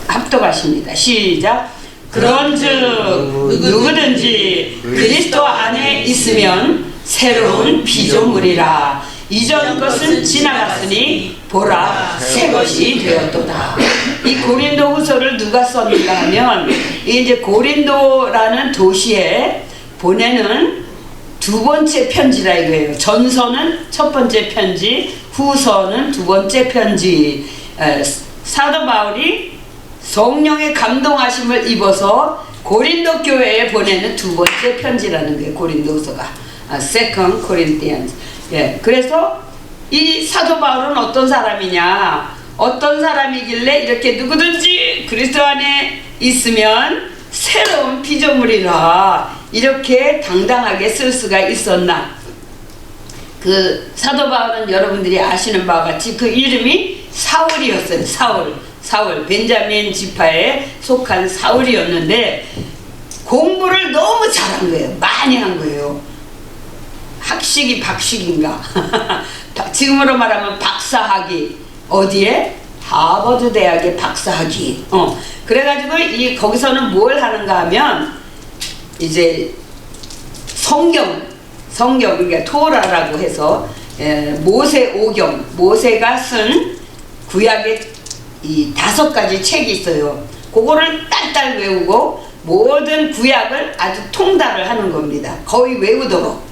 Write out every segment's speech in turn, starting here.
합독하십니다. 시작. 그런즉 누구든지 그리스도 안에 있으면 새로운 피조물이라. 이전 것은 지나갔으니 보라 새 것이 되었도다. 이 고린도 후서를 누가 썼는가 하면 이제 고린도라는 도시에 보내는 두 번째 편지라 이거예요. 전서는 첫 번째 편지, 후서는 두 번째 편지. 사도 바울이 성령의 감동하심을 입어서 고린도 교회에 보내는 두 번째 편지라는 거예요. 고린도서가 Second Corinthians. 예, 그래서 이 사도 바울은 어떤 사람이냐, 어떤 사람이길래 이렇게 누구든지 그리스도 안에 있으면 새로운 피조물이라 이렇게 당당하게 쓸 수가 있었나. 그 사도 바울은 여러분들이 아시는 바와 같이 그 이름이 사울이었어요. 사울 벤자민 지파에 속한 사울이었는데 공부를 너무 잘한 거예요. 많이 한 거예요. 학식이 박식인가 지금으로 말하면 박사학위. 어디에? 하버드 대학의 박사학위. 그래가지고 거기서는 뭘 하는가 하면 이제 성경 그러니까 토라라고 해서 모세 오경, 모세가 쓴 구약의 이 5가지 책이 있어요. 그거를 딸딸 외우고 모든 구약을 아주 통달을 하는 겁니다. 거의 외우도록.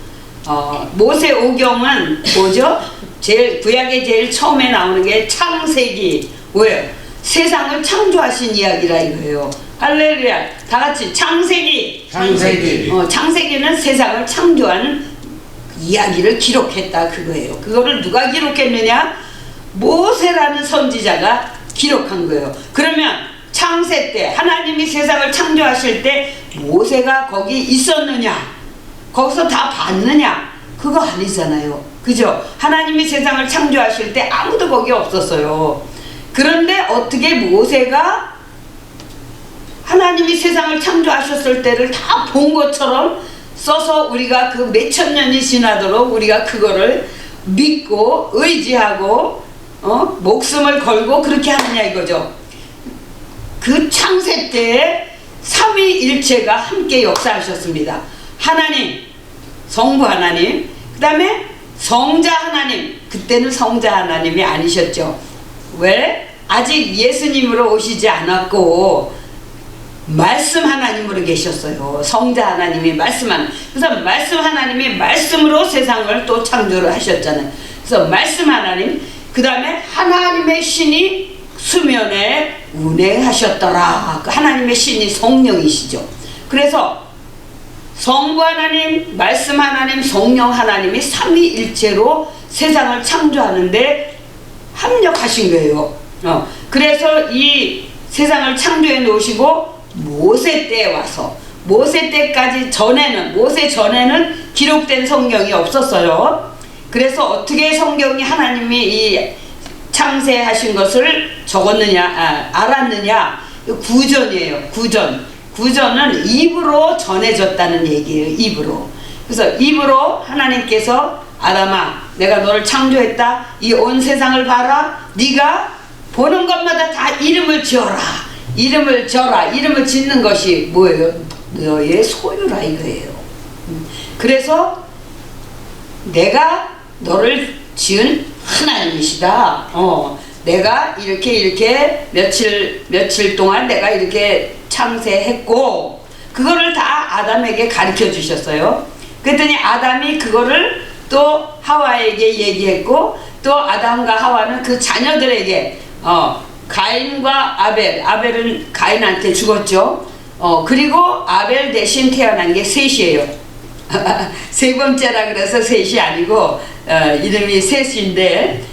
모세 오경은 뭐죠? 구약의 제일 처음에 나오는 게 창세기. 왜요? 세상을 창조하신 이야기라 이거예요. 할렐루야. 다 같이 창세기. 창세기는 세상을 창조한 이야기를 기록했다 그거예요. 그거를 누가 기록했느냐? 모세라는 선지자가 기록한 거예요. 그러면 창세 때 하나님이 세상을 창조하실 때 모세가 거기 있었느냐? 거기서 다 봤느냐? 그거 아니잖아요. 그죠? 하나님이 세상을 창조하실 때 아무도 거기 없었어요. 그런데 어떻게 모세가 하나님이 세상을 창조하셨을 때를 다 본 것처럼 써서 우리가 그 몇천 년이 지나도록 우리가 그거를 믿고 의지하고 목숨을 걸고 그렇게 하느냐 이거죠. 그 창세 때에 삼위일체가 함께 역사하셨습니다. 하나님, 성부 하나님, 그 다음에 성자 하나님. 그때는 성자 하나님이 아니셨죠. 왜? 아직 예수님으로 오시지 않았고 말씀 하나님으로 계셨어요. 성자 하나님이 말씀 하나님. 그래서 말씀 하나님이 말씀으로 세상을 또 창조를 하셨잖아요. 그래서 말씀 하나님, 그 다음에 하나님의 신이 수면에 운행하셨더라. 하나님의 신이 성령이시죠. 그래서 성부 하나님, 말씀 하나님, 성령 하나님이 삼위일체로 세상을 창조하는데 합력하신 거예요. 그래서 이 세상을 창조해 놓으시고 모세 때에 와서 모세 때까지 모세 전에는 기록된 성경이 없었어요. 그래서 어떻게 성경이 하나님이 이 창세하신 것을 알았느냐? 구전이에요. 구전은 입으로 전해졌다는 얘기예요. 입으로. 그래서 입으로 하나님께서 아담아, 내가 너를 창조했다. 이 온 세상을 봐라. 네가 보는 것마다 다 이름을 지어라. 이름을 짓는 것이 뭐예요? 너의 소유라 이거예요. 그래서 내가 너를 지은 하나님이시다. 내가 이렇게 며칠 동안 내가 이렇게 창세했고 그거를 다 아담에게 가르쳐 주셨어요. 그랬더니 아담이 그거를 또 하와에게 얘기했고 또 아담과 하와는 그 자녀들에게 가인과 아벨은 가인한테 죽었죠. 그리고 아벨 대신 태어난 게 셋이에요. 세 번째라 그래서 셋이 아니고 이름이 셋인데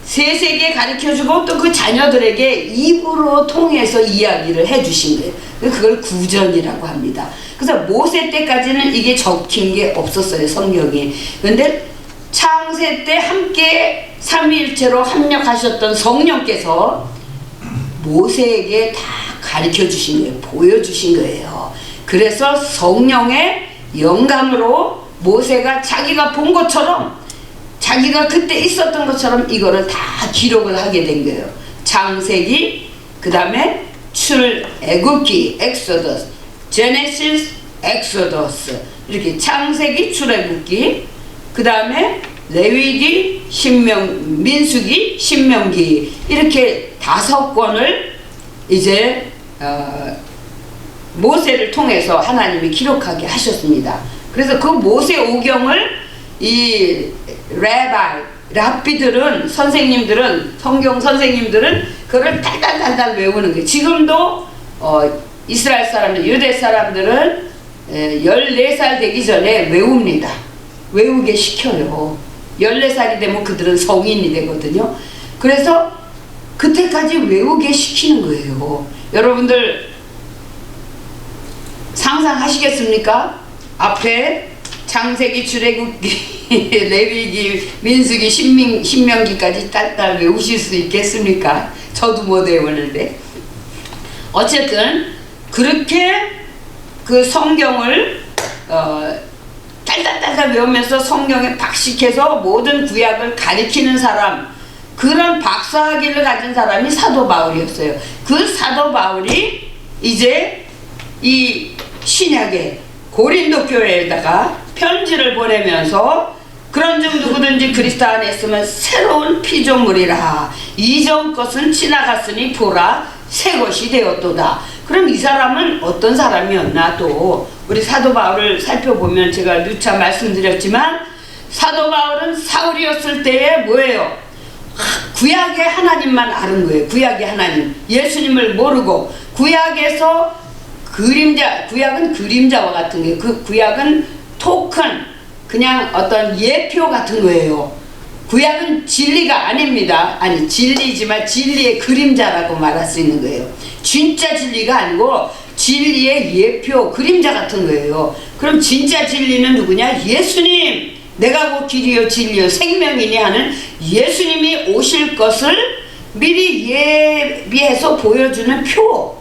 셋에게 가르쳐주고 또 그 자녀들에게 입으로 통해서 이야기를 해주신 거예요. 그걸 구전이라고 합니다. 그래서 모세 때까지는 이게 적힌 게 없었어요, 성경이. 그런데 창세 때 함께 삼위일체로 합력하셨던 성령께서 모세에게 다 가르쳐 주신 거예요. 보여주신 거예요. 그래서 성령의 영감으로 모세가 자기가 본 것처럼 자기가 그때 있었던 것처럼 이거를 다 기록을 하게 된 거예요. 창세기, 그 다음에 출애굽기 엑소더스, 제네시스 엑소더스, 이렇게 창세기 출애굽기, 그 다음에 레위기 민수기 신명기, 이렇게 5권을 이제 모세를 통해서 하나님이 기록하게 하셨습니다. 그래서 그 모세 오경을 이 랍비들은, 선생님들은, 성경 선생님들은 그걸 달달달달 외우는 거예요. 지금도 이스라엘 사람들, 유대 사람들은 14살 되기 전에 외웁니다. 외우게 시켜요. 14살이 되면 그들은 성인이 되거든요. 그래서 그때까지 외우게 시키는 거예요. 여러분들 상상하시겠습니까? 앞에 창세기, 출애굽기, 레위기, 민수기, 신명기까지 딸딸 외우실 수 있겠습니까? 저도 못 외우는데. 어쨌든 그렇게 그 성경을 딸딸딸딸 외우면서 성경에 박식해서 모든 구약을 가리키는 사람, 그런 박사학위를 가진 사람이 사도 바울이었어요. 그 사도 바울이 이제 이 신약의 고린도 교회에다가 편지를 보내면서 그런즉 누구든지 그리스도 안에 있으면 새로운 피조물이라, 이전 것은 지나갔으니 보라 새 것이 되었도다. 그럼 이 사람은 어떤 사람이었나? 또 우리 사도 바울을 살펴보면, 제가 누차 말씀드렸지만 사도 바울은 사울이었을 때에 뭐예요? 구약의 하나님만 아는 거예요. 구약의 하나님, 예수님을 모르고, 구약에서 구약은 그림자와 같은 거예요. 그 구약은 토큰, 그냥 어떤 예표 같은 거예요. 구약은 진리가 아닙니다. 아니, 진리지만 진리의 그림자라고 말할 수 있는 거예요. 진짜 진리가 아니고 진리의 예표, 그림자 같은 거예요. 그럼 진짜 진리는 누구냐? 예수님, 내가 곧 길이요 진리요 생명이니 하는 예수님이 오실 것을 미리 예비해서 보여주는 표,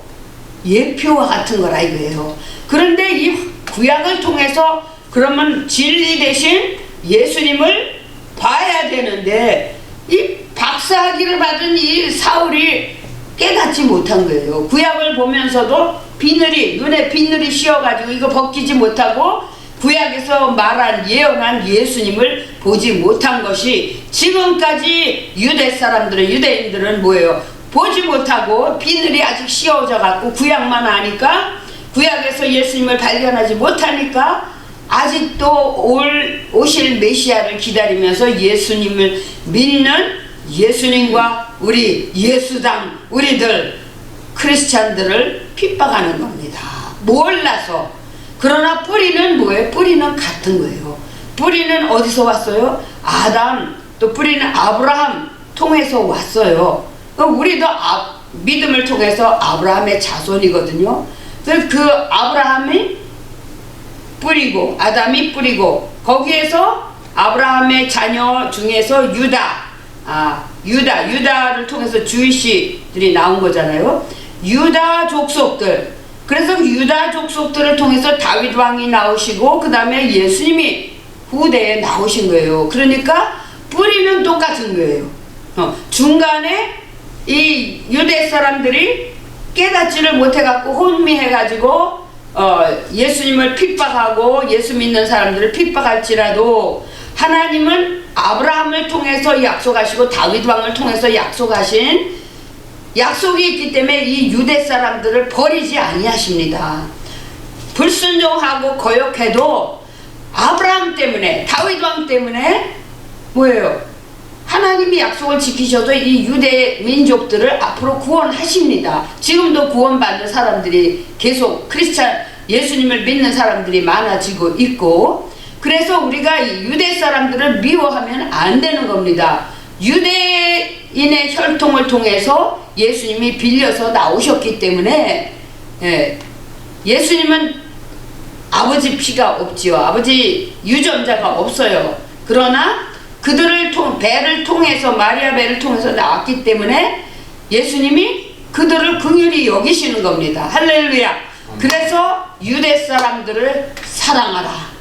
예표와 같은 거라 이거예요. 그런데 이 구약을 통해서 그러면 진리 대신 예수님을 봐야 되는데, 이 박사학위를 받은 이 사울이 깨닫지 못한 거예요. 구약을 보면서도 눈에 비늘이 씌어가지고 이거 벗기지 못하고 구약에서 말한 예언한 예수님을 보지 못한 것이, 지금까지 유대인들은 뭐예요? 보지 못하고 비늘이 아직 씌워져 갖고 구약만 아니까, 구약에서 예수님을 발견하지 못하니까 아직도 오실 메시아를 기다리면서 예수님을 믿는, 예수님과 우리 예수당, 우리들 크리스찬들을 핍박하는 겁니다. 몰라서. 그러나 뿌리는 뭐예요? 뿌리는 같은 거예요. 뿌리는 어디서 왔어요? 아담, 또 뿌리는 아브라함 통해서 왔어요. 우리도 믿음을 통해서 아브라함의 자손이거든요. 그래서 그 아브라함이 뿌리고, 아담이 뿌리고, 거기에서 아브라함의 자녀 중에서 유다를 통해서 주이시들이 나온 거잖아요. 유다 족속들. 그래서 유다 족속들을 통해서 다윗 왕이 나오시고, 그 다음에 예수님이 후대에 나오신 거예요. 그러니까 뿌리는 똑같은 거예요. 중간에 이 유대 사람들이 깨닫지를 못해갖고 혼미해가지고 예수님을 핍박하고 예수 믿는 사람들을 핍박할지라도, 하나님은 아브라함을 통해서 약속하시고 다윗 왕을 통해서 약속하신 약속이 있기 때문에 이 유대 사람들을 버리지 아니하십니다. 불순종하고 거역해도 아브라함 때문에, 다윗 왕 때문에 뭐예요? 하나님이 약속을 지키셔도 이 유대 민족들을 앞으로 구원하십니다. 지금도 구원받는 사람들이 계속 예수님을 믿는 사람들이 많아지고 있고, 그래서 우리가 이 유대 사람들을 미워하면 안 되는 겁니다. 유대인의 혈통을 통해서 예수님이 빌려서 나오셨기 때문에, 예수님은 아버지 피가 없지요. 아버지 유전자가 없어요. 그러나 그들을 배를 통해서, 마리아 배를 통해서 나왔기 때문에 예수님이 그들을 긍휼히 여기시는 겁니다. 할렐루야. 그래서 유대 사람들을 사랑하라.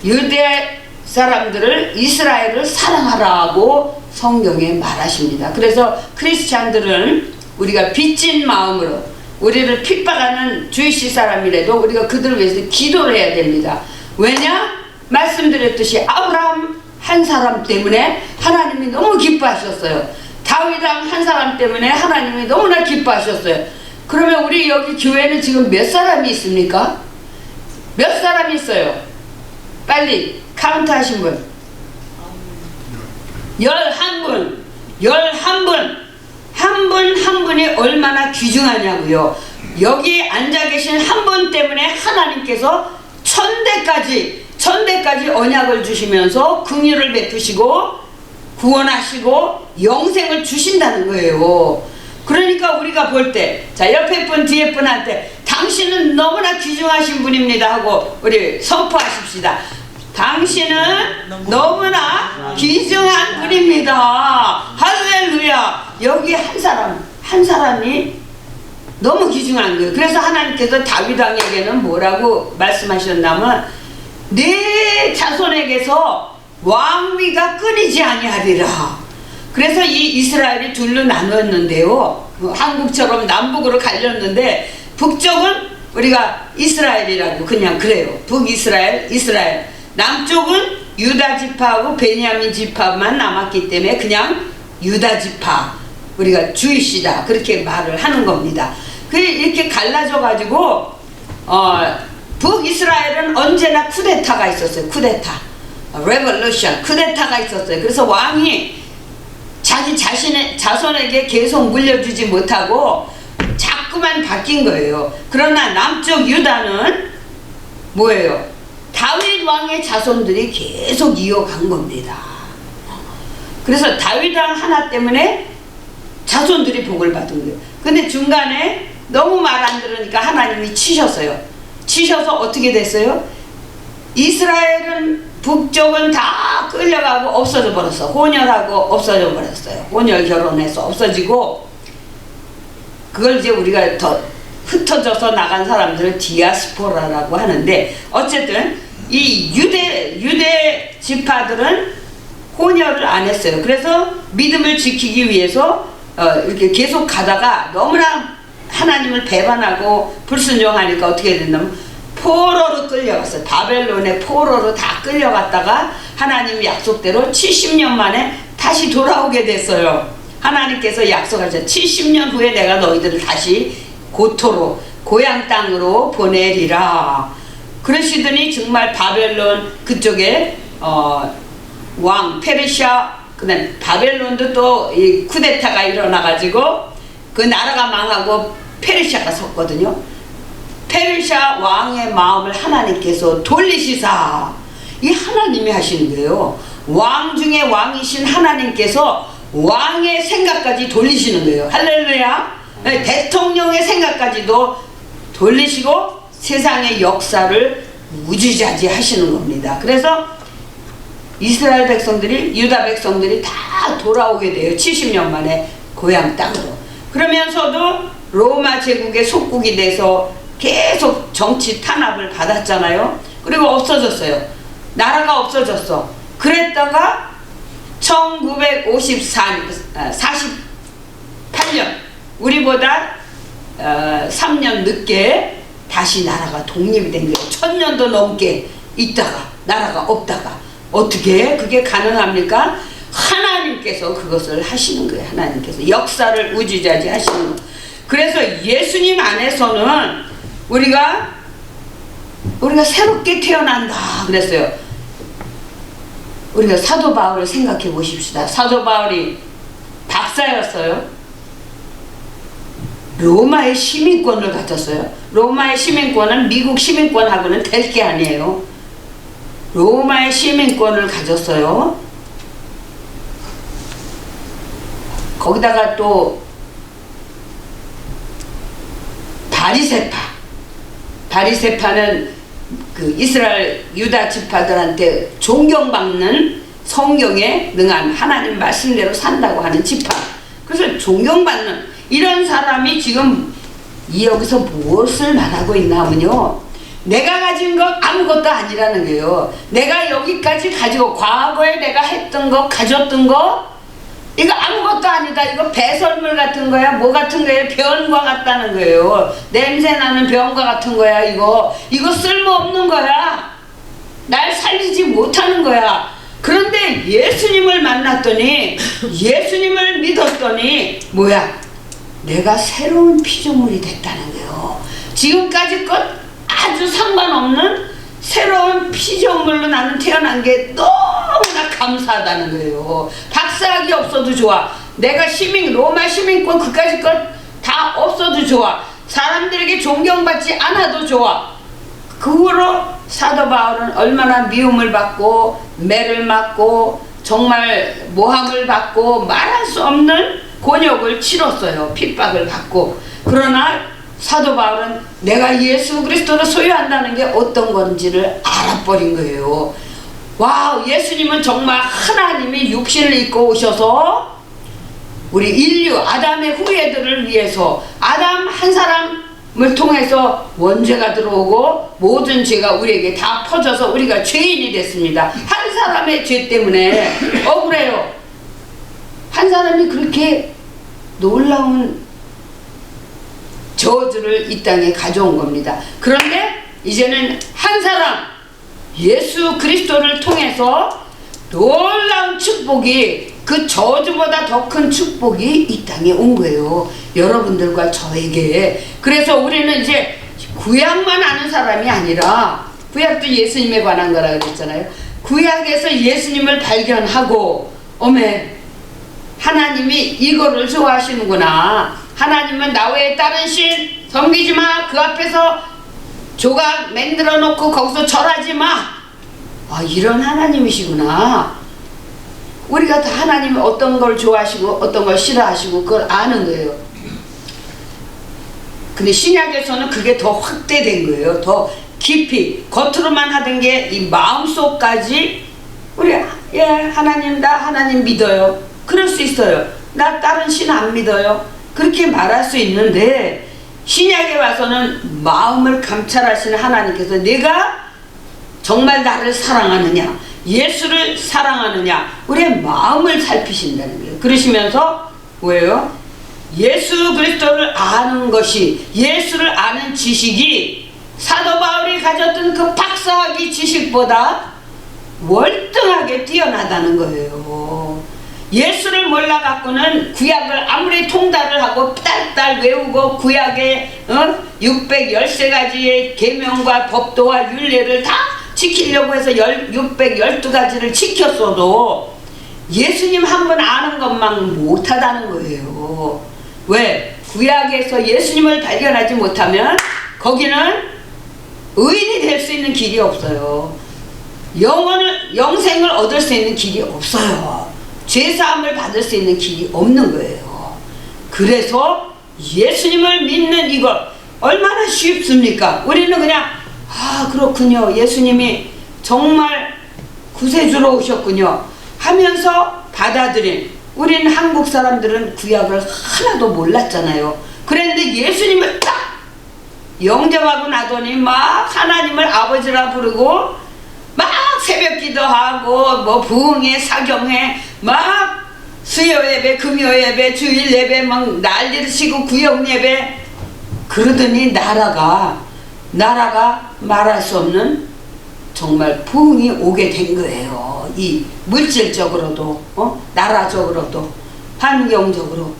유대 사람들을, 이스라엘을 사랑하라고 성경에 말하십니다. 그래서 크리스찬들은 우리가 빚진 마음으로 우리를 핍박하는 주이시 사람이라도 우리가 그들을 위해서 기도를 해야 됩니다. 왜냐? 말씀드렸듯이 아브라함 한 사람 때문에 하나님이 너무 기뻐하셨어요. 다윗 한 사람 때문에 하나님이 너무나 기뻐하셨어요. 그러면 우리 여기 교회는 지금 몇 사람이 있습니까? 몇 사람이 있어요? 빨리 카운트 하신 분. 11분. 11분. 한 분 한 분이 얼마나 귀중하냐고요. 여기 앉아 계신 한 분 때문에 하나님께서 천대까지 언약을 주시면서 긍휼을 베푸시고 구원하시고 영생을 주신다는 거예요. 그러니까 우리가 볼 때, 자, 옆에 분 뒤에 분한테 당신은 너무나 귀중하신 분입니다 하고 우리 선포하십시다. 당신은 너무나 귀중한 분입니다. 할렐루야. 여기 한 사람이 너무 귀중한 거예요. 그래서 하나님께서 다윗 왕에게는 뭐라고 말씀하셨냐면 네 자손에게서 왕위가 끊이지 아니하리라. 그래서 이 이스라엘이 둘로 나눴는데요. 한국처럼 남북으로 갈렸는데 북쪽은 우리가 이스라엘이라고 그냥 그래요. 북이스라엘, 이스라엘. 남쪽은 유다 지파하고 베냐민 지파만 남았기 때문에 그냥 유다 지파, 우리가 주이시다 그렇게 말을 하는 겁니다. 이렇게 갈라져 가지고 북이스라엘은 언제나 쿠데타가 있었어요. 쿠데타, 레볼루션, 쿠데타가 있었어요. 그래서 왕이 자기 자신의 자손에게 계속 물려주지 못하고 자꾸만 바뀐 거예요. 그러나 남쪽 유다는 뭐예요? 다윗 왕의 자손들이 계속 이어간 겁니다. 그래서 다윗 왕 하나 때문에 자손들이 복을 받은 거예요. 근데 중간에 너무 말 안 들으니까 하나님이 치셨어요. 치셔서 어떻게 됐어요? 이스라엘은 북쪽은 다 끌려가고 없어져 버렸어. 혼혈하고 없어져 버렸어요. 혼혈 결혼해서 없어지고, 그걸 이제 우리가 더 흩어져서 나간 사람들을 디아스포라라고 하는데, 어쨌든 이 유대 지파들은 혼혈을 안 했어요. 그래서 믿음을 지키기 위해서 이렇게 계속 가다가 너무나 하나님을 배반하고 불순종하니까 어떻게 됐냐면 포로로 끌려갔어요. 바벨론의 포로로 다 끌려갔다가 하나님 약속대로 70년 만에 다시 돌아오게 됐어요. 하나님께서 약속하셨어요. 70년 후에 내가 너희들을 다시 고토로, 고향 땅으로 보내리라. 그러시더니 정말 바벨론 그쪽에 왕 페르시아, 그다음 바벨론도 또 이 쿠데타가 일어나가지고 그 나라가 망하고 페르시아가 섰거든요. 페르시아 왕의 마음을 하나님께서 돌리시사, 이 하나님이 하시는 거예요. 왕 중에 왕이신 하나님께서 왕의 생각까지 돌리시는 거예요. 할렐루야. 대통령의 생각까지도 돌리시고 세상의 역사를 우주자지 하시는 겁니다. 그래서 이스라엘 백성들이, 유다 백성들이 다 돌아오게 돼요. 70년 만에 고향 땅으로. 그러면서도 로마 제국의 속국이 돼서 계속 정치 탄압을 받았잖아요. 그리고 없어졌어요. 나라가 없어졌어. 그랬다가 1948년 우리보다 3년 늦게 다시 나라가 독립이 된 거예요. 1000년도 넘게 있다가 나라가 없다가. 어떻게 그게 가능합니까? 하나님께서 그것을 하시는 거예요. 하나님께서 역사를 우주자지 하시는 거예요. 그래서 예수님 안에서는 우리가 새롭게 태어난다 그랬어요. 우리가 사도 바울을 생각해 보십시다. 사도 바울이 박사였어요. 로마의 시민권을 가졌어요. 로마의 시민권은 미국 시민권하고는 될 게 아니에요. 로마의 시민권을 가졌어요. 거기다가 또 바리새파는 그 이스라엘 유다 지파들한테 존경받는, 성경에 능한 하나님 말씀대로 산다고 하는 지파. 그래서 존경받는 이런 사람이 지금 여기서 무엇을 말하고 있나 하면요, 내가 가진 것 아무것도 아니라는 거예요. 내가 여기까지 가지고 과거에 내가 했던 것, 가졌던 것, 이거 아무것도 아니다. 이거 배설물 같은 거야. 뭐 같은 거야. 변과 같다는 거예요. 냄새나는 변과 같은 거야. 이거 쓸모없는 거야. 날 살리지 못하는 거야. 그런데 예수님을 만났더니, 예수님을 믿었더니 뭐야? 내가 새로운 피조물이 됐다는 거예요. 지금까지 것 아주 상관없는 새로운 피조물로 나는 태어난 게 너무나 감사하다는 거예요. 박사학위 없어도 좋아. 내가 로마 시민권 그까짓 것 다 없어도 좋아. 사람들에게 존경받지 않아도 좋아. 그 후로 사도 바울은 얼마나 미움을 받고 매를 맞고 정말 모함을 받고 말할 수 없는 곤욕을 치렀어요. 핍박을 받고. 그러나 사도 바울은 내가 예수 그리스도를 소유한다는 게 어떤 건지를 알아버린 거예요. 와우, 예수님은 정말 하나님이 육신을 입고 오셔서 우리 인류 아담의 후예들을 위해서 아담 한 사람을 통해서 원죄가 들어오고 모든 죄가 우리에게 다 퍼져서 우리가 죄인이 됐습니다. 한 사람의 죄 때문에 억울해요. 한 사람이 그렇게 놀라운 저주를 이 땅에 가져온 겁니다. 그런데 이제는 한 사람 예수 그리스도를 통해서 놀라운 축복이, 그 저주보다 더 큰 축복이 이 땅에 온 거예요. 여러분들과 저에게. 그래서 우리는 이제 구약만 아는 사람이 아니라, 구약도 예수님에 관한 거라 그랬잖아요. 구약에서 예수님을 발견하고 어메, 하나님이 이거를 좋아하시는구나. 하나님은 나 외에 다른 신 섬기지 마. 그 앞에서 조각 만들어 놓고 거기서 절하지 마. 아, 이런 하나님이시구나. 우리가 다 하나님이 어떤 걸 좋아하시고 어떤 걸 싫어하시고 그걸 아는 거예요. 근데 신약에서는 그게 더 확대된 거예요. 더 깊이. 겉으로만 하던 게 이 마음속까지 우리 하나님, 나 하나님 믿어요. 그럴 수 있어요. 나 다른 신 안 믿어요. 그렇게 말할 수 있는데, 신약에 와서는 마음을 감찰하시는 하나님께서 내가 정말 나를 사랑하느냐, 예수를 사랑하느냐, 우리의 마음을 살피신다는 거예요. 그러시면서 뭐예요? 예수 그리스도를 아는 것이, 예수를 아는 지식이 사도 바울이 가졌던 그 박사학위 지식보다 월등하게 뛰어나다는 거예요. 예수를 몰라갖고는 구약을 아무리 통달을 하고 딸딸 외우고 구약의 613가지의 계명과 법도와 율례를 다 지키려고 해서 612가지를 지켰어도 예수님 한 분 아는 것만 못하다는 거예요. 왜? 구약에서 예수님을 발견하지 못하면 거기는 의인이 될 수 있는 길이 없어요. 영생을 얻을 수 있는 길이 없어요. 죄사함을 받을 수 있는 길이 없는 거예요. 그래서 예수님을 믿는 이거 얼마나 쉽습니까? 우리는 그냥 그렇군요, 예수님이 정말 구세주로 오셨군요 하면서 받아들인, 우리는 한국 사람들은 구약을 하나도 몰랐잖아요. 그런데 예수님을 딱 영접하고 나더니 막 하나님을 아버지라 부르고 막 새벽 기도하고 뭐 부흥회, 사경회, 막 수요 예배, 금요 예배, 주일 예배 막 난리를 치고 구역 예배. 그러더니 나라가 말할 수 없는 정말 부흥이 오게 된 거예요. 이 물질적으로도 나라적으로도 환경적으로.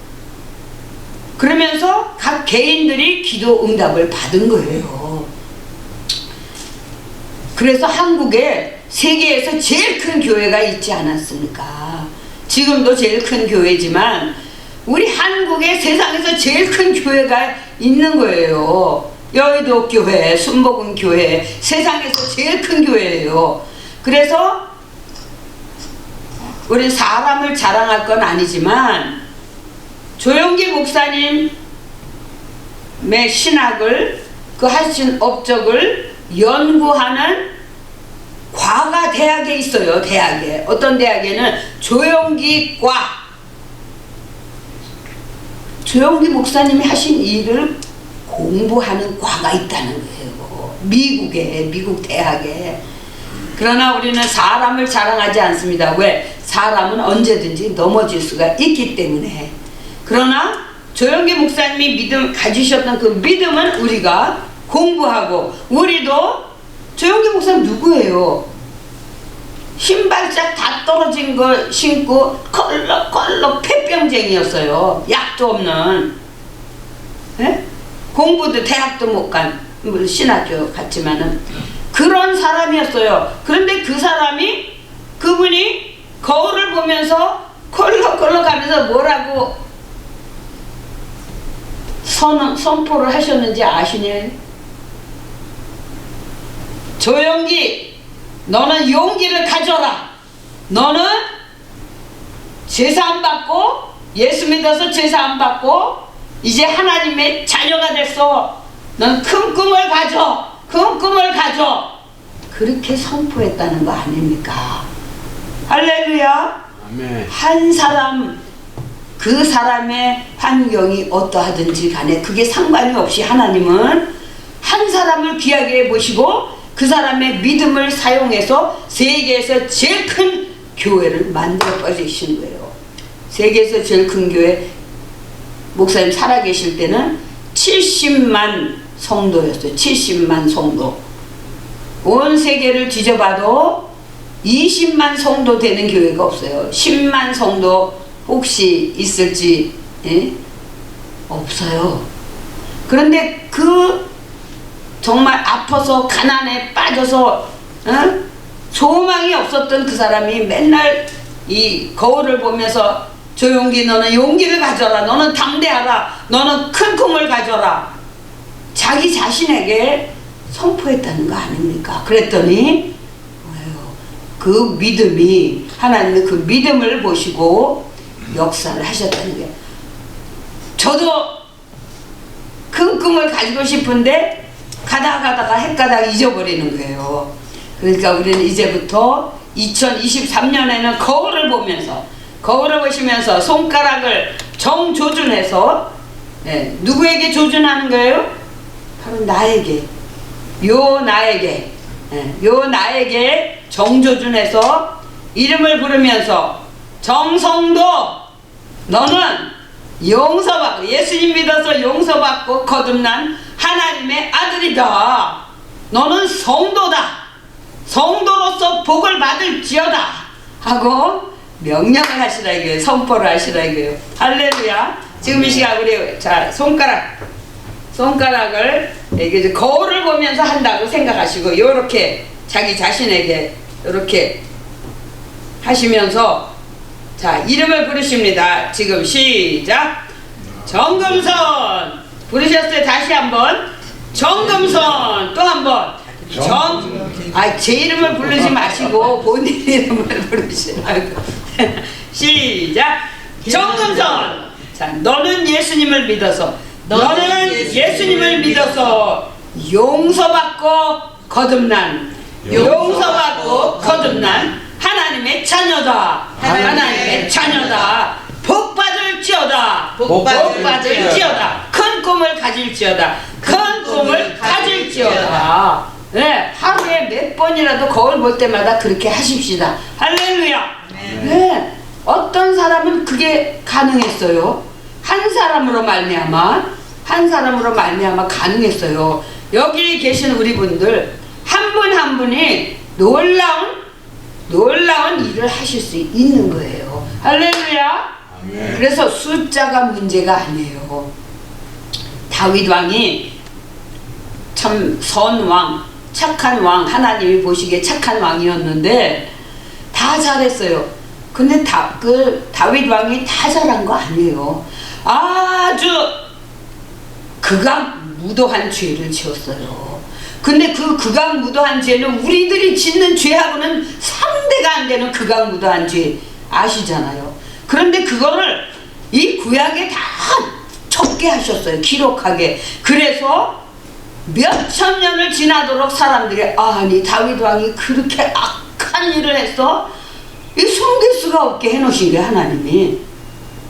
그러면서 각 개인들이 기도 응답을 받은 거예요. 그래서 한국에 세계에서 제일 큰 교회가 있지 않았습니까? 지금도 제일 큰 교회지만 우리 한국에 세상에서 제일 큰 교회가 있는 거예요. 여의도 교회, 순복음 교회, 세상에서 제일 큰 교회예요. 그래서 우리 사람을 자랑할 건 아니지만 조영기 목사님의 신학을, 그 하신 업적을 연구하는 과가 대학에 있어요. 대학에. 어떤 대학에는 조영기과, 조영기 목사님이 하신 일을 공부하는 과가 있다는 거예요. 미국 대학에. 그러나 우리는 사람을 자랑하지 않습니다. 왜? 사람은 언제든지 넘어질 수가 있기 때문에. 그러나 조영기 목사님이 가지셨던 그 믿음은 우리가 공부하고, 우리도 조영기 목사님 누구예요? 신발짝 다 떨어진 걸 신고 껄럭껄럭 폐병쟁이였어요. 약도 없는. 예? 공부도 대학도 못 간, 신학교 갔지만은 그런 사람이었어요. 그런데 그 사람이, 그분이 거울을 보면서 껄럭껄럭 하면서 뭐라고 선포를 하셨는지 아시냐? 조영기, 너는 용기를 가져라. 너는 제사 안 받고, 예수 믿어서 제사 안 받고 이제 하나님의 자녀가 됐어. 넌 큰 꿈을 가져. 큰 꿈을 가져. 그렇게 선포했다는 거 아닙니까? 할렐루야. 아멘. 한 사람, 그 사람의 환경이 어떠하든지 간에 그게 상관이 없이 하나님은 한 사람을 귀하게 보시고 그 사람의 믿음을 사용해서 세계에서 제일 큰 교회를 만들어 버리시는 거예요. 세계에서 제일 큰 교회, 목사님 살아계실 때는 70만 성도였어요. 70만 성도. 온 세계를 뒤져봐도 20만 성도 되는 교회가 없어요. 10만 성도 혹시 있을지, 예? 없어요. 그런데 그 정말 아파서 가난에 빠져서 소망이 없었던 그 사람이 맨날 이 거울을 보면서 조용기, 너는 용기를 가져라. 너는 담대하라. 너는 큰 꿈을 가져라. 자기 자신에게 선포했다는 거 아닙니까? 그랬더니 그 믿음이, 하나님의 그 믿음을 보시고 역사를 하셨다는 거예요. 저도 큰 꿈을 가지고 싶은데 가다가 헷가다가 잊어버리는 거예요. 그러니까 우리는 이제부터 2023년에는 거울을 보시면서 손가락을 정조준해서, 누구에게 조준하는 거예요? 바로 나에게, 요 나에게 정조준해서 이름을 부르면서, 정성도 너는 용서받고, 예수님 믿어서 용서받고 거듭난 하나님의 아들이다. 너는 성도다. 성도로서 복을 받을지어다 하고 명령을 하시라 이거예요. 선포를 하시라 이거예요. 할렐루야. 지금 이 시간 우리 자 손가락을 이게 거울을 보면서 한다고 생각하시고, 요렇게 자기 자신에게 이렇게 하시면서 자 이름을 부르십니다. 지금 시작. 정금선 부르셨어요. 다시 한번 정금선. 또 한번 제 이름을 부르지 마시고 본인 이름을 부르시라고. 시작. 정금선. 자, 너는 예수님을 믿어서 용서받고 거듭난 하나님의 자녀다. 하나님의 자녀다. 복받을지어다. 큰 꿈을 가질지어다. 네, 하루에 몇 번이라도 거울 볼 때마다 그렇게 하십시다. 할렐루야. 네, 어떤 사람은 그게 가능했어요. 한 사람으로 말미암아 가능했어요. 여기 계신 우리 분들 한 분 한 분이 놀라운 일을 하실 수 있는 거예요. 할렐루야. 그래서 숫자가 문제가 아니에요. 다윗 왕이 참 선왕, 착한 왕, 하나님이 보시기에 착한 왕이었는데 다 잘했어요. 근데 다윗 왕이 다 잘한 거 아니에요. 아주 극악무도한 죄를 지었어요. 근데 그 극악무도한 죄는 우리들이 짓는 죄하고는 상대가 안 되는 극악무도한 죄 아시잖아요. 그런데 그거를 이 구약에 다 적게 하셨어요. 기록하게. 그래서 몇천 년을 지나도록 사람들이 아니 다윗 왕이 그렇게 악한 일을 했어? 이 숨길 수가 없게 해놓으신 게 하나님이.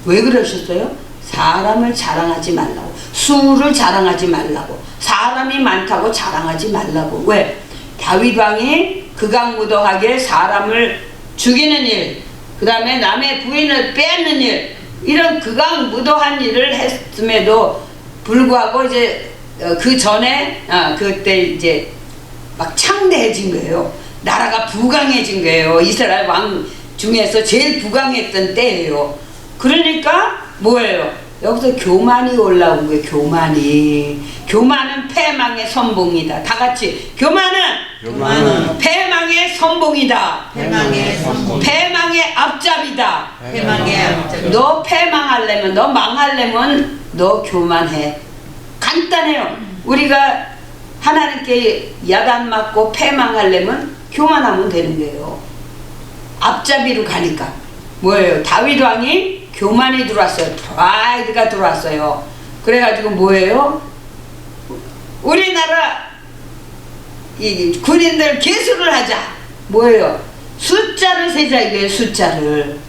왜 그러셨어요? 사람을 자랑하지 말라고, 수를 자랑하지 말라고, 사람이 많다고 자랑하지 말라고. 왜? 다윗 왕이 극악무도하게 사람을 죽이는 일, 그 다음에 남의 부인을 빼앗는 일, 이런 극악무도한 일을 했음에도 불구하고 이제 그 전에 그때 이제 막 창대해진 거예요. 나라가 부강해진 거예요. 이스라엘 왕 중에서 제일 부강했던 때예요. 그러니까 뭐예요? 여기서 교만이 올라온 거예요. 교만은 패망의 선봉이다. 다 같이 교만은 패망의 선봉이다. 패망의 앞잡이다. 너 패망하려면, 너 망하려면 너 교만해. 간단해요. 우리가 하나님께 야단 맞고 패망하려면 교만하면 되는 거예요. 앞잡이로 가니까 뭐예요? 다윗 왕이 교만이 들어왔어요. 프라이드가 들어왔어요. 그래가지고 뭐예요? 우리나라 이 군인들 개수를 하자. 뭐예요? 숫자를 세자 이거예요. 숫자를.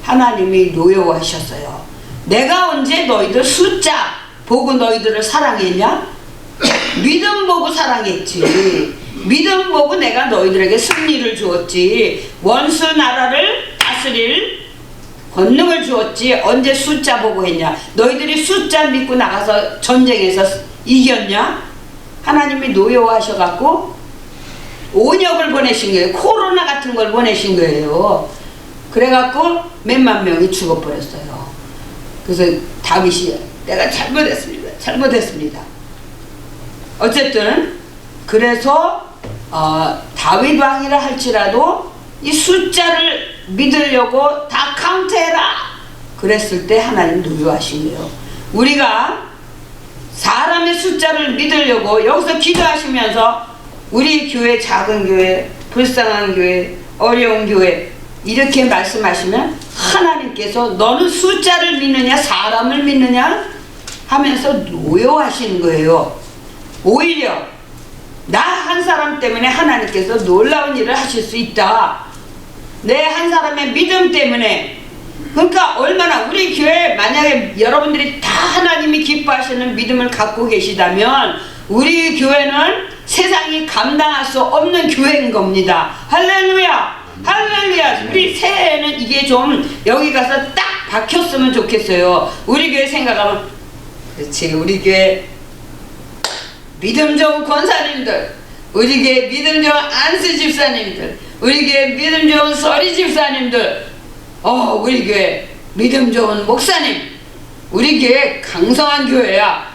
하나님이 노여워하셨어요. 내가 언제 너희들 숫자 보고 너희들을 사랑했냐? 믿음 보고 사랑했지. 믿음 보고 내가 너희들에게 승리를 주었지. 원수 나라를 다스릴 권능을 주었지. 언제 숫자 보고 했냐? 너희들이 숫자 믿고 나가서 전쟁에서 이겼냐? 하나님이 노여워하셔갖고 온역을 보내신 거예요. 코로나 같은 걸 보내신 거예요. 그래갖고 몇만 명이 죽어버렸어요. 그래서 다윗이 내가 잘못했습니다. 어쨌든 그래서 다윗 왕이라 할지라도 이 숫자를 믿으려고 다 카운트해라 그랬을 때 하나님 노여하신 거예요. 우리가 사람의 숫자를 믿으려고 여기서 기도하시면서 우리 교회, 작은 교회, 불쌍한 교회, 어려운 교회 이렇게 말씀하시면 하나님께서 너는 숫자를 믿느냐 사람을 믿느냐 하면서 노여하시는 거예요. 오히려 나 한 사람 때문에 하나님께서 놀라운 일을 하실 수 있다. 내 한 사람의 믿음 때문에. 그러니까 얼마나 우리 교회 만약에 여러분들이 다 하나님이 기뻐하시는 믿음을 갖고 계시다면 우리 교회는 세상이 감당할 수 없는 교회인 겁니다. 할렐루야. 할렐루야. 우리 새해에는 이게 좀 여기 가서 딱 박혔으면 좋겠어요. 우리 교회 생각하면 그렇지. 우리 교회 믿음 좋은 권사님들, 우리 교회 믿음 좋은 안수 집사님들, 우리 교회 믿음 좋은 서리 집사님들, 우리 교회 믿음 좋은 목사님, 우리 교회 강성한 교회야.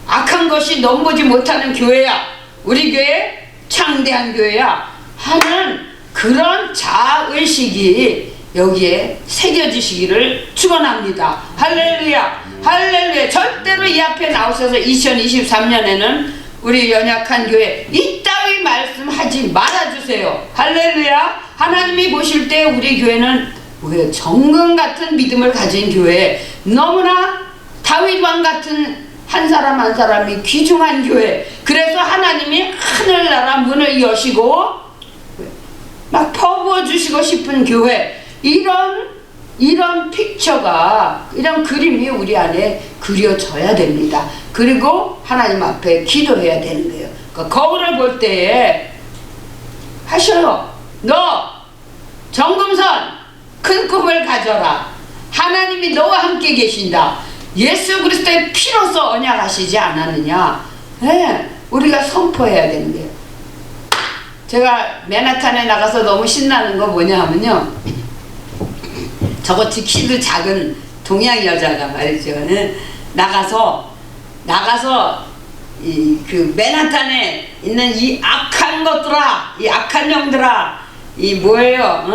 악한 것이 넘보지 못하는 교회야. 우리 교회 창대한 교회야. 하는 그런 자아의식이 여기에 새겨지시기를 축원합니다. 할렐루야. 할렐루야. 절대로 이 앞에 나오셔서 2023년에는 우리 연약한 교회 이따위 말씀하지 말아주세요. 할렐루야. 하나님이 보실 때 우리 교회는 왜 정금 같은 믿음을 가진 교회, 너무나 다윗 왕 같은 한 사람 한 사람이 귀중한 교회. 그래서 하나님이 하늘나라 문을 여시고 막 퍼부어 주시고 싶은 교회. 이런 픽처가, 이런 그림이 우리 안에 그려져야 됩니다. 그리고 하나님 앞에 기도해야 되는 거예요. 그러니까 거울을 볼 때에 하셔요. 너 정금선 큰 꿈을 가져라. 하나님이 너와 함께 계신다. 예수 그리스도의 피로서 언약하시지 않았느냐. 네, 우리가 선포해야 되는 거예요. 제가 맨하탄에 나가서 너무 신나는 거 뭐냐 하면요, 저같이 키도 작은 동양 여자가 말이죠. 나가서 그 맨하탄에 있는 이 악한 것들아, 이 악한 영들아, 이 뭐예요?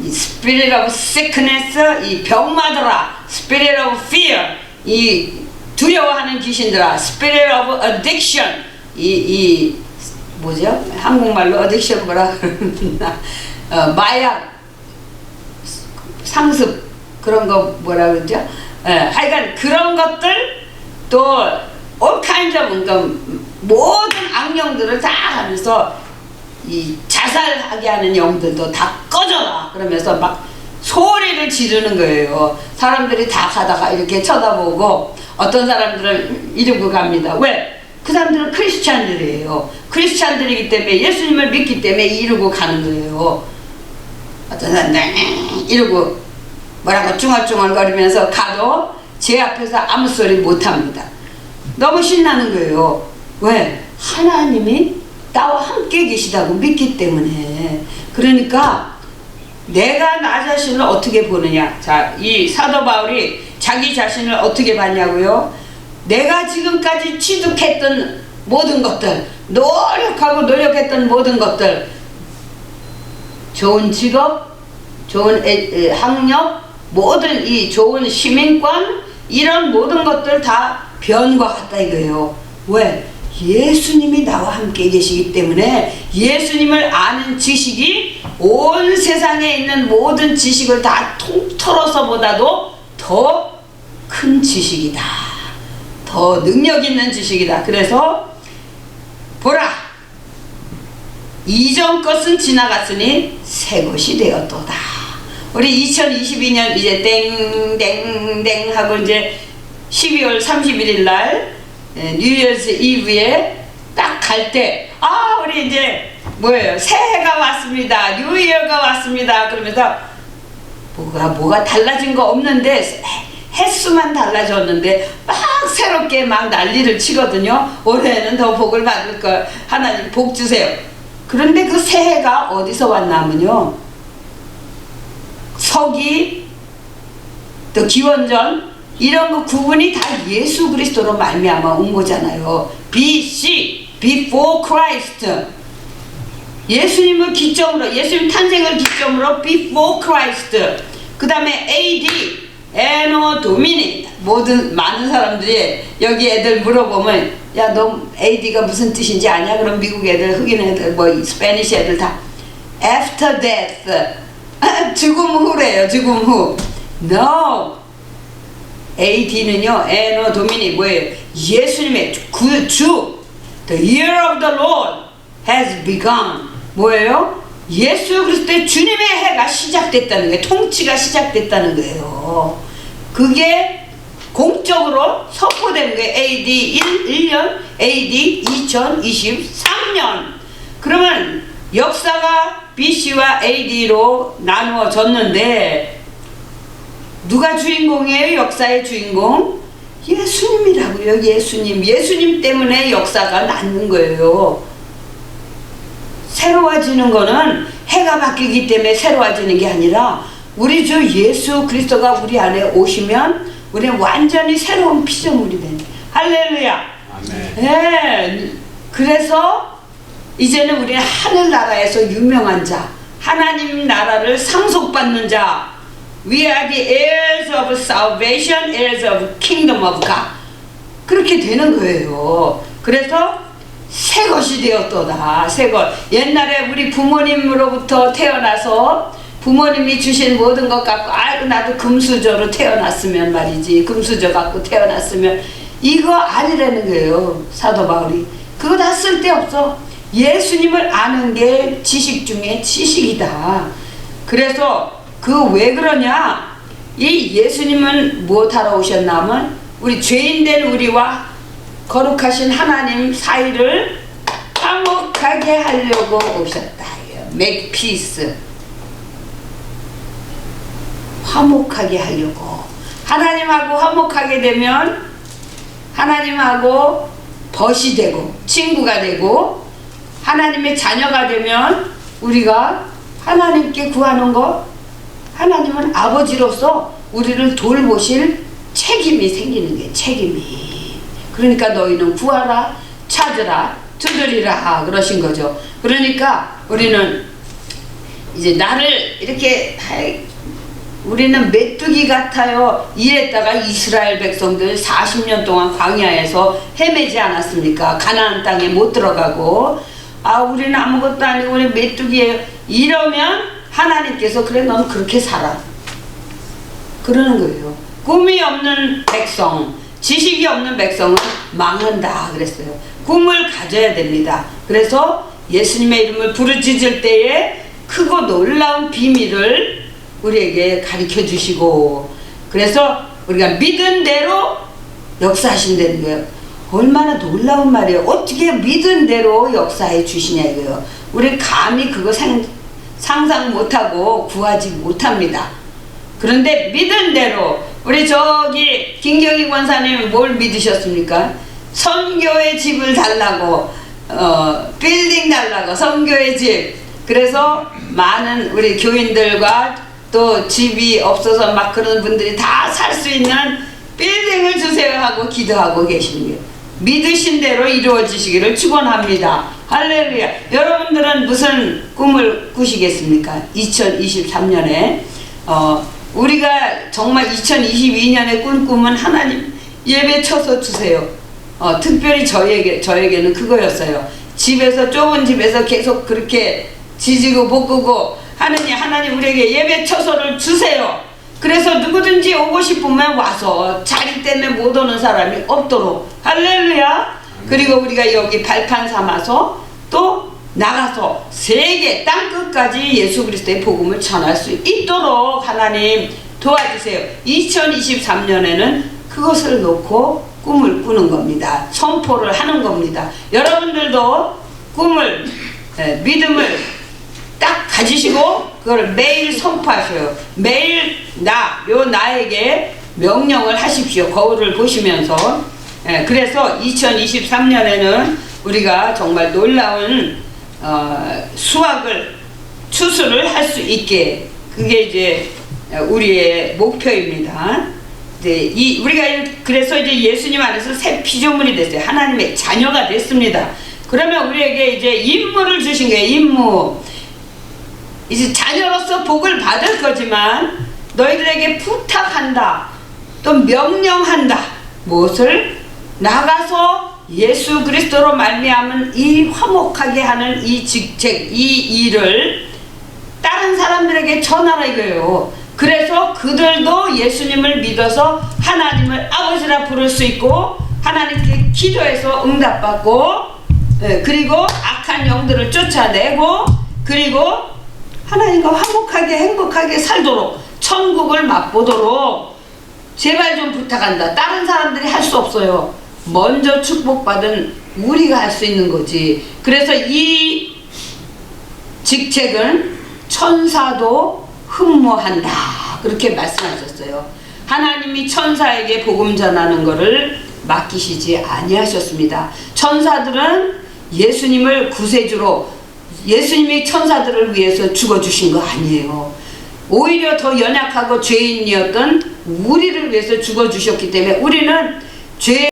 이 spirit of sickness, 이 병마들아, spirit of fear, 이 두려워하는 귀신들아, spirit of addiction, 이 뭐죠? 한국말로 addiction 뭐라 그러나 마약, 상습 그런 거 뭐라 그러죠? 하여간 그런 것들 또 all kinds of 그러니까 모든 악령들을 다 하면서 이 자살하게 하는 영들도 다 꺼져라 그러면서 막 소리를 지르는 거예요. 사람들이 다 가다가 이렇게 쳐다보고 어떤 사람들은 이러고 갑니다. 왜? 그 사람들은 크리스찬들이에요. 크리스찬들이기 때문에 예수님을 믿기 때문에 이러고 가는 거예요. 어떤 사람들 이러고 뭐라고 중얼중얼거리면서 가도 제 앞에서 아무 소리 못합니다. 너무 신나는 거예요. 왜? 하나님이 나와 함께 계시다고 믿기 때문에. 그러니까 내가 나 자신을 어떻게 보느냐. 자, 이 사도 바울이 자기 자신을 어떻게 봤냐고요? 내가 지금까지 취득했던 모든 것들, 노력하고 노력했던 모든 것들, 좋은 직업, 좋은 학력, 모든 이 좋은 시민권, 이런 모든 것들 다 변과 같다 이거예요. 왜? 예수님이 나와 함께 계시기 때문에 예수님을 아는 지식이 온 세상에 있는 모든 지식을 다 통틀어서보다도 더 큰 지식이다. 더 능력 있는 지식이다. 그래서 보라, 이전 것은 지나갔으니 새 것이 되었도다. 우리 2022년 이제 땡땡땡 하고 이제 12월 31일 날 뉴이어스 이브에 딱 갈 때, 아, 우리 이제 뭐예요? 새해가 왔습니다. 뉴이어가 왔습니다. 그러면서 뭐가 달라진 거 없는데 횟수만 달라졌는데 막 새롭게 막 난리를 치거든요. 올해는 더 복을 받을 걸 하나님 복 주세요. 그런데 그 새해가 어디서 왔냐면요, 서기 또 기원전 이런 거 구분이 다 예수 그리스도로 말미암아 온 거잖아요. BC, Before Christ. 예수님을 기점으로, 예수님 탄생을 기점으로 Before Christ. 그 다음에 AD, Anno Domini. 많은 사람들이 여기 애들 물어보면, 야, 너 AD가 무슨 뜻인지 아냐? 그럼 미국 애들, 흑인 애들, 스페니시 애들 다 After death. 죽음 후래요. 죽음 후. No. AD는요, Anno Domini 뭐예요? 예수님의 주. The year of the Lord has begun. 뭐예요? 예수 그리스도의 주님의 해가 시작됐다는 거예요. 통치가 시작됐다는 거예요. 그게 공적으로 선포된 거예요. AD 1년, AD 2023년. 그러면 역사가 BC와 AD로 나누어졌는데 누가 주인공이에요? 역사의 주인공? 예수님이라고요. 예수님 때문에 역사가 낳는 거예요. 새로워지는 거는 해가 바뀌기 때문에 새로워지는 게 아니라 우리 주 예수 그리스도가 우리 안에 오시면 우리는 완전히 새로운 피조물이 되는 거예요. 할렐루야. 아멘. 네. 그래서 이제는 우리는 하늘나라에서 유명한 자, 하나님 나라를 상속받는 자, We are the heirs of salvation, heirs of kingdom of God. 그렇게 되는 거예요. 그래서 새 것이 되었도다. 새 것. 옛날에 우리 부모님으로부터 태어나서 부모님이 주신 모든 것 갖고, 아이고 나도 금수저로 태어났으면 말이지, 금수저 갖고 태어났으면, 이거 아니라는 거예요. 사도 바울이. 그거 다 쓸데없어. 예수님을 아는 게 지식 중에 지식이다. 그래서 그 왜 그러냐, 이 예수님은 무엇하러 오셨냐면 우리 죄인된 우리와 거룩하신 하나님 사이를 화목하게 하려고 오셨다. Make peace. 화목하게 하려고. 하나님하고 화목하게 되면 하나님하고 벗이 되고 친구가 되고, 하나님의 자녀가 되면 우리가 하나님께 구하는 거, 하나님은 아버지로서 우리를 돌보실 책임이 생기는 게 책임이. 그러니까 너희는 구하라, 찾으라, 두드리라 그러신 거죠. 그러니까 우리는 이제 나를 이렇게, 우리는 메뚜기 같아요. 이랬다가 이스라엘 백성들 40년 동안 광야에서 헤매지 않았습니까? 가나안 땅에 못 들어가고, 아, 우리는 아무것도 아니고 우리 메뚜기예요. 이러면 하나님께서 그래, 넌 그렇게 살아. 그러는 거예요. 꿈이 없는 백성, 지식이 없는 백성은 망한다 그랬어요. 꿈을 가져야 됩니다. 그래서 예수님의 이름을 부르짖을 때에 크고 놀라운 비밀을 우리에게 가르쳐 주시고, 그래서 우리가 믿은 대로 역사하신다는 거예요. 얼마나 놀라운 말이에요. 어떻게 믿은 대로 역사해 주시냐 이거요. 우리 감히 그거 상상 못하고 구하지 못합니다. 그런데 믿은 대로 우리 저기 김경희 권사님 뭘 믿으셨습니까? 선교의 집을 달라고 빌딩 달라고 선교의 집. 그래서 많은 우리 교인들과 또 집이 없어서 막 그런 분들이 다 살 수 있는 빌딩을 주세요 하고 기도하고 계시는 거예요. 믿으신 대로 이루어지시기를 축원합니다. 할렐루야. 여러분들은 무슨 꿈을 꾸시겠습니까? 2023년에 우리가 정말 2022년에 꾼 꿈은 하나님 예배 쳐서 주세요. 특별히 저에게는 그거였어요. 집에서 좁은 집에서 계속 그렇게 지지고 볶고 하나님 우리에게 예배 처소를 주세요. 그래서 누구든지 오고 싶으면 와서 자리 때문에 못 오는 사람이 없도록. 할렐루야. 그리고 우리가 여기 발판 삼아서 또 나가서 세계 땅끝까지 예수 그리스도의 복음을 전할 수 있도록 하나님 도와주세요. 2023년에는 그것을 놓고 꿈을 꾸는 겁니다. 선포를 하는 겁니다. 여러분들도 꿈을 믿음을 딱 가지시고 그걸 매일 선포하셔요. 매일 나에게 명령을 하십시오. 거울을 보시면서. 그래서 2023년에는 우리가 정말 놀라운 추수를 할 수 있게, 그게 이제 우리의 목표입니다. 우리가 그래서 이제 예수님 안에서 새 피조물이 됐어요. 하나님의 자녀가 됐습니다. 그러면 우리에게 이제 임무를 주신 거예요. 임무. 이제 자녀로서 복을 받을 거지만 너희들에게 부탁한다, 또 명령한다. 무엇을? 나가서 예수 그리스도로 말미암은 이 화목하게 하는 이 직책, 이 일을 다른 사람들에게 전하라 이거예요. 그래서 그들도 예수님을 믿어서 하나님을 아버지라 부를 수 있고, 하나님께 기도해서 응답받고, 그리고 악한 영들을 쫓아내고, 그리고 하나님과 화목하게 행복하게 살도록, 천국을 맛보도록 제발 좀 부탁한다. 다른 사람들이 할 수 없어요. 먼저 축복받은 우리가 할 수 있는 거지. 그래서 이 직책은 천사도 흠모한다, 그렇게 말씀하셨어요. 하나님이 천사에게 복음 전하는 것을 맡기시지 아니하셨습니다. 천사들은 예수님을 구세주로, 예수님이 천사들을 위해서 죽어주신 거 아니에요. 오히려 더 연약하고 죄인이었던 우리를 위해서 죽어주셨기 때문에 우리는 죄